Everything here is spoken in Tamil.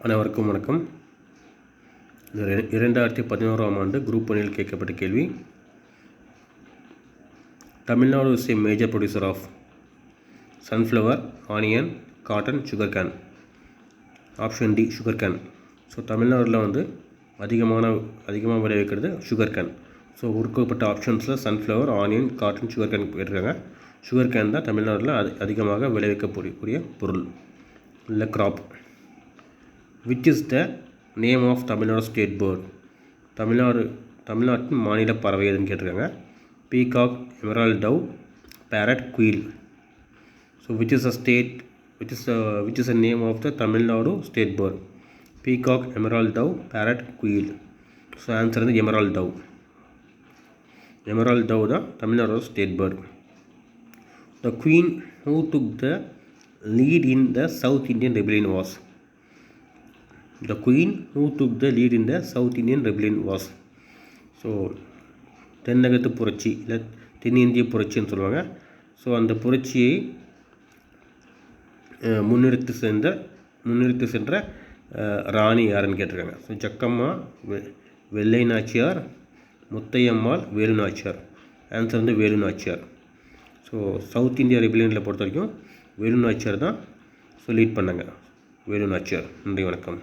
அனைவருக்கும் வணக்கம். 2011ஆம் ஆண்டு குரூப் 1 கேட்கப்பட்ட கேள்வி. Tamil Nadu is a major producer of sunflower, onion, cotton, sugar cane. Option D sugar cane. So தமிழ்நாட்டில் அதிகமாக விளைவிக்கிறது சுகர் கேன். ஸோ கொடுக்கப்பட்ட ஆப்ஷன்ஸில் sunflower, onion, cotton, sugar cane கேட்டிருக்காங்க. சுகர் கேன் தான் தமிழ்நாட்டில் அதிகமாக விளைவிக்கக்கூடிய பொருள் இல்லை crop. Which is the name of Tamil Nadu state bird? தமிழ்நாட்டின் மாநில பறவை எதுன்னு கேட்டிருக்காங்க. பீகாக், எமரால்ட் டவ், பேரட், குயில். So which is the name of the Tamil Nadu state bird? Peacock, emerald dove, parrot, குயில். ஸோ ஆன்சர் வந்து எமரால்ட் டவ். எமரால்ட் டவ் தான் தமிழ்நாடோட state bird. The queen who took the lead in the South Indian rebellion was? The queen who took the lead in the South Indian rebellion was? So தென்னகத்து புரட்சி இல்லை தென்னிந்திய புரட்சின்னு சொல்லுவாங்க. ஸோ அந்த புரட்சியை முன்னிறுத்தி சென்ற ராணி யாருன்னு கேட்டிருக்காங்க. ஸோ ஜக்கம்மா, வெள்ளை நாச்சியார், முத்தையம்மாள், வேலு நாச்சியார். ஆன்சர் வந்து Velu Nachiyar. So south India ரிபிலியனில் பொறுத்த வரைக்கும் வேலு நாச்சியார் தான் லீட் பண்ணாங்க. வேலு நாச்சியார். நன்றி, வணக்கம்.